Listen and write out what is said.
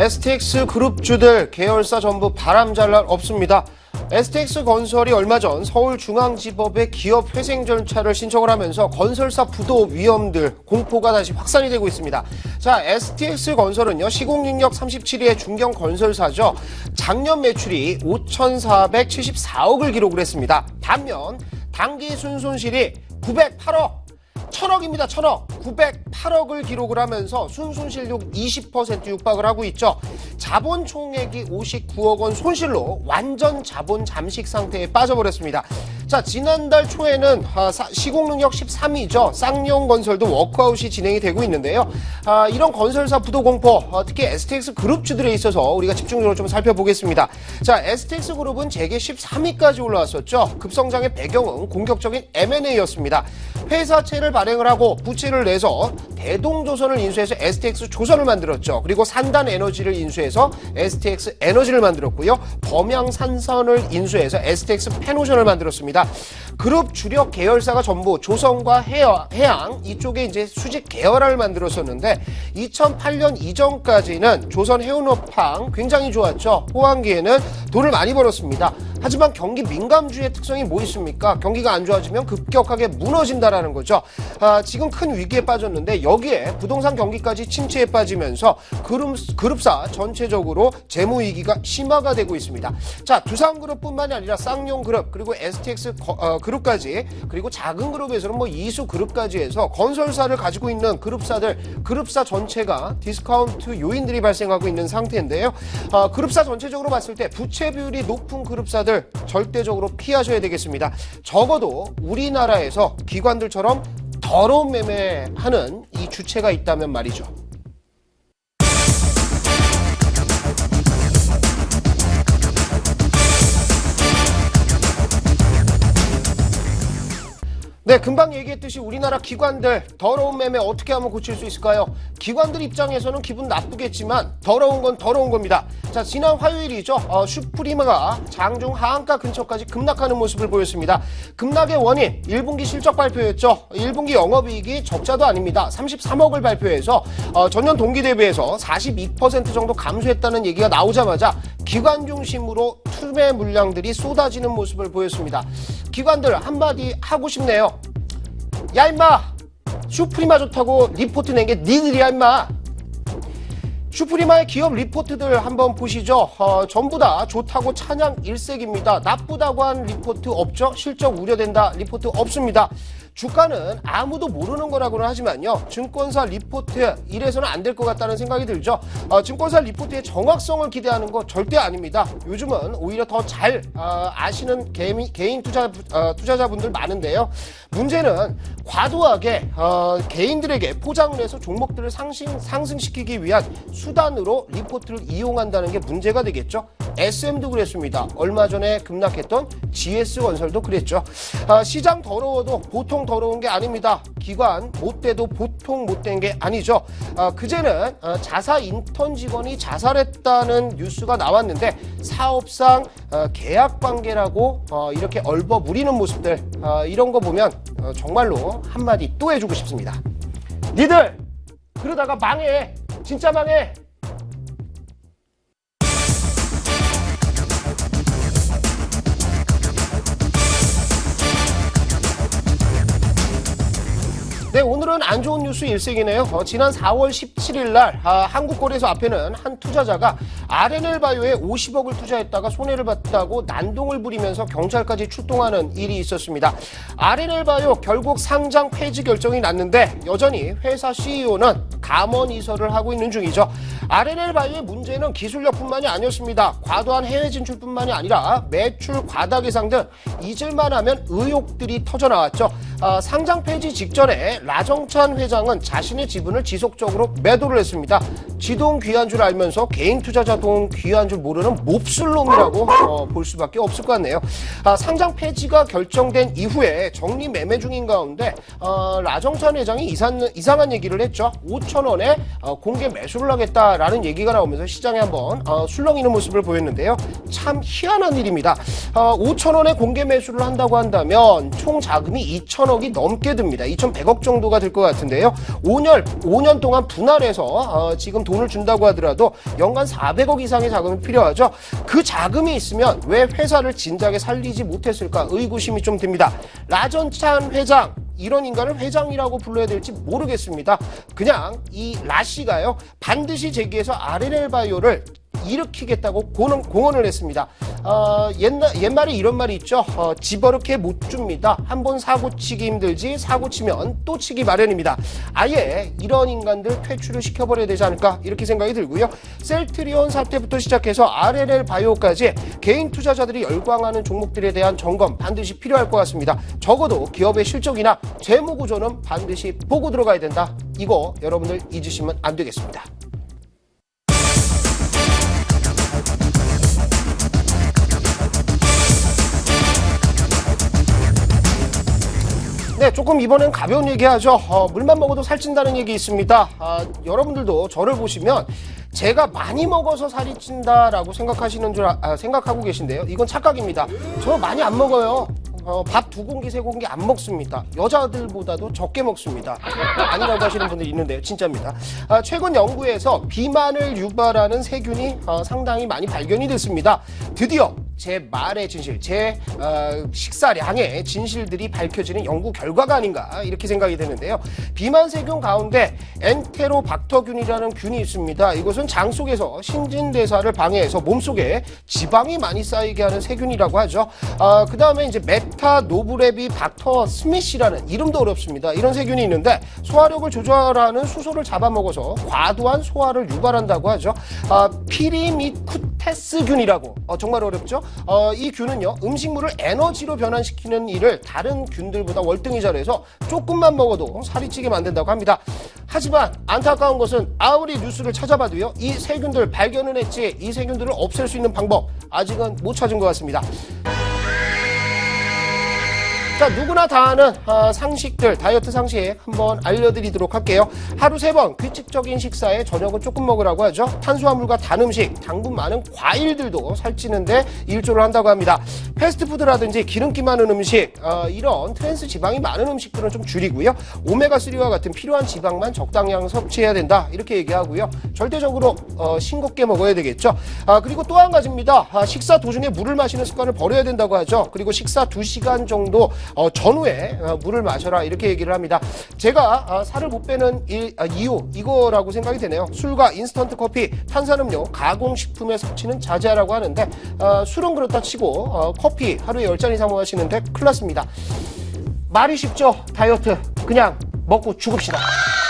STX 그룹주들 계열사 전부 바람 잘 날 없습니다. STX 건설이 얼마 전 서울중앙지법에 기업 회생 절차를 신청을 하면서 건설사 부도 위험들 공포가 다시 확산이 되고 있습니다. 자, STX 건설은요, 시공능력 37위의 중견 건설사죠. 작년 매출이 5,474억을 기록을 했습니다. 반면 당기 순손실이 908억, 1000억입니다. 1000억. 908억을 기록을 하면서 순손실률 20% 육박을 하고 있죠. 자본 총액이 59억 원 손실로 완전 자본 잠식 상태에 빠져버렸습니다. 자, 지난달 초에는 시공능력 13위죠. 쌍용건설도 워크아웃이 진행이 되고 있는데요. 이런 건설사 부도 공포, 특히 STX 그룹주들에 있어서 우리가 집중적으로 좀 살펴보겠습니다. 자, STX 그룹은 재계 13위까지 올라왔었죠. 급성장의 배경은 공격적인 M&A였습니다. 회사채를 발행을 하고 부채를 내서 대동조선을 인수해서 STX 조선을 만들었죠. 그리고 산단에너지를 인수해서 STX 에너지를 만들었고요. 범양산선을 인수해서 STX 페노션을 만들었습니다. 그룹 주력 계열사가 전부 조선과 해양 이쪽에 이제 수직 계열화를 만들었었는데 2008년 이전까지는 조선 해운업황 굉장히 좋았죠. 호황기에는 돈을 많이 벌었습니다. 하지만 경기 민감주의 특성이 뭐 있습니까? 경기가 안 좋아지면 급격하게 무너진다라는 거죠. 지금 큰 위기에 빠졌는데 여기에 부동산 경기까지 침체에 빠지면서 그룹사 전체적으로 재무 위기가 심화가 되고 있습니다. 자, 두산그룹뿐만이 아니라 쌍용그룹 그리고 STX 그룹까지 그리고 작은 그룹에서는 뭐 이수그룹까지 해서 건설사를 가지고 있는 그룹사 전체가 디스카운트 요인들이 발생하고 있는 상태인데요. 그룹사 전체적으로 봤을 때 부채 비율이 높은 그룹사들 절대적으로 피하셔야 되겠습니다. 적어도 우리나라에서 기관들처럼 더러운 매매하는 이 주체가 있다면 말이죠. 네, 금방 얘기했듯이 우리나라 기관들 더러운 매매 어떻게 하면 고칠 수 있을까요? 기관들 입장에서는 기분 나쁘겠지만 더러운 건 더러운 겁니다. 자, 지난 화요일이죠. 슈프리마가 장중 하한가 근처까지 급락하는 모습을 보였습니다. 급락의 원인 1분기 실적 발표였죠. 1분기 영업이익이 적자도 아닙니다. 33억을 발표해서 전년 동기 대비해서 42% 정도 감소했다는 얘기가 나오자마자 기관 중심으로 투매 물량들이 쏟아지는 모습을 보였습니다. 기관들 한마디 하고 싶네요. 야 임마, 슈프리마 좋다고 리포트 낸 게 니들이야 임마. 슈프리마의 기업 리포트들 한번 보시죠. 전부 다 좋다고 찬양 일색입니다. 나쁘다고 한 리포트 없죠. 실적 우려된다 리포트 없습니다. 주가는 아무도 모르는 거라고는 하지만요. 증권사 리포트 이래서는 안 될 것 같다는 생각이 들죠. 증권사 리포트의 정확성을 기대하는 거 절대 아닙니다. 요즘은 오히려 더 잘 아시는 개인 투자자분들 많은데요. 문제는 과도하게 개인들에게 포장을 해서 종목들을 상승시키기 위한 수단으로 리포트를 이용한다는 게 문제가 되겠죠. SM도 그랬습니다. 얼마 전에 급락했던 GS건설도 그랬죠. 시장 더러워도 보통 더러운 게 아닙니다. 기관 못돼도 보통 못된 게 아니죠. 그제는 자사 인턴 직원이 자살했다는 뉴스가 나왔는데 사업상 계약 관계라고 이렇게 얼버무리는 모습들 이런 거 보면 정말로 한마디 또 해주고 싶습니다. 니들 그러다가 망해. 진짜 망해. 네, 오늘은 안 좋은 뉴스 일색이네요. 지난 4월 17일 날 한국거래소 앞에는 한 투자자가 RNL바이오에 50억을 투자했다가 손해를 봤다고 난동을 부리면서 경찰까지 출동하는 일이 있었습니다. RNL바이오 결국 상장 폐지 결정이 났는데 여전히 회사 CEO는 감원 이설을 하고 있는 중이죠. RNL바이오의 문제는 기술력뿐만이 아니었습니다. 과도한 해외 진출뿐만이 아니라 매출 과다 계상 등 잊을만 하면 의혹들이 터져나왔죠. 상장 폐지 직전에 라정찬 회장은 자신의 지분을 지속적으로 매도를 했습니다. 지돈 귀한 줄 알면서 개인 투자자 돈 귀한 줄 모르는 몹쓸 놈이라고 볼 수밖에 없을 것 같네요. 상장 폐지가 결정된 이후에 정리 매매 중인 가운데 라정찬 회장이 이상한 얘기를 했죠. 5천 원에 공개 매수를 하겠다라는 얘기가 나오면서 시장에 한번 술렁이는 모습을 보였는데요. 참 희한한 일입니다. 5천 원에 공개 매수를 한다고 한다면 총 자금이 2천억이 넘게 듭니다. 2,100억 정도가 될 것 같은데요. 5년 동안 분할해서 지금 돈을 준다고 하더라도 연간 400억 이상의 자금이 필요하죠. 그 자금이 있으면 왜 회사를 진작에 살리지 못했을까 의구심이 좀 듭니다. 라정찬 회장, 이런 인간을 회장이라고 불러야 될지 모르겠습니다. 그냥 이 라씨가요, 반드시 제기해서 RNL 바이오를 일으키겠다고 공언을 했습니다. 옛말에 이런 말이 있죠. 집어렇게 못 줍니다. 한 번 사고 치기 힘들지 사고 치면 또 치기 마련입니다. 아예 이런 인간들 퇴출을 시켜버려야 되지 않을까 이렇게 생각이 들고요. 셀트리온 사태부터 시작해서 RNL 바이오까지 개인 투자자들이 열광하는 종목들에 대한 점검 반드시 필요할 것 같습니다. 적어도 기업의 실적이나 재무 구조는 반드시 보고 들어가야 된다. 이거 여러분들 잊으시면 안 되겠습니다. 네, 조금 이번엔 가벼운 얘기하죠. 물만 먹어도 살찐다는 얘기 있습니다. 여러분들도 저를 보시면 제가 많이 먹어서 살이 찐다라고 생각하고 계신데요. 이건 착각입니다. 저 많이 안 먹어요. 밥 2공기, 3공기 안 먹습니다. 여자들보다도 적게 먹습니다. 아니라고 하시는 분들이 있는데요. 진짜입니다. 최근 연구에서 비만을 유발하는 세균이 상당히 많이 발견이 됐습니다. 드디어 제 말의 진실, 제 식사량의 진실들이 밝혀지는 연구 결과가 아닌가 이렇게 생각이 되는데요. 비만 세균 가운데 엔테로박터균이라는 균이 있습니다. 이것은 장 속에서 신진대사를 방해해서 몸속에 지방이 많이 쌓이게 하는 세균이라고 하죠. 그 다음에 이제 메타노브레비 박터 스미시라는 이름도 어렵습니다. 이런 세균이 있는데 소화력을 조절하는 수소를 잡아먹어서 과도한 소화를 유발한다고 하죠. 피리미쿠테스균이라고 정말 어렵죠. 이 균은요, 음식물을 에너지로 변환시키는 일을 다른 균들보다 월등히 잘해서 조금만 먹어도 살이 찌게 만든다고 합니다. 하지만 안타까운 것은 아무리 뉴스를 찾아봐도요, 이 세균들 발견은 했지 이 세균들을 없앨 수 있는 방법 아직은 못 찾은 것 같습니다. 자, 누구나 다 아는 상식들, 다이어트 상식 한번 알려드리도록 할게요. 하루 3번 규칙적인 식사에 저녁은 조금 먹으라고 하죠. 탄수화물과 단 음식, 당분 많은 과일들도 살찌는데 일조를 한다고 합니다. 패스트푸드라든지 기름기 많은 음식, 이런 트랜스 지방이 많은 음식들은 좀 줄이고요. 오메가3와 같은 필요한 지방만 적당량 섭취해야 된다. 이렇게 얘기하고요. 절대적으로 싱겁게 먹어야 되겠죠. 그리고 또 한 가지입니다. 식사 도중에 물을 마시는 습관을 버려야 된다고 하죠. 그리고 식사 2시간 정도 전후에 물을 마셔라 이렇게 얘기를 합니다. 제가 살을 못 빼는 이유 이거라고 생각이 되네요. 술과 인스턴트 커피, 탄산음료, 가공식품의 섭취는 자제하라고 하는데 술은 그렇다 치고 커피 하루에 10잔 이상 마시는데 큰일 났습니다. 말이 쉽죠. 다이어트 그냥 먹고 죽읍시다.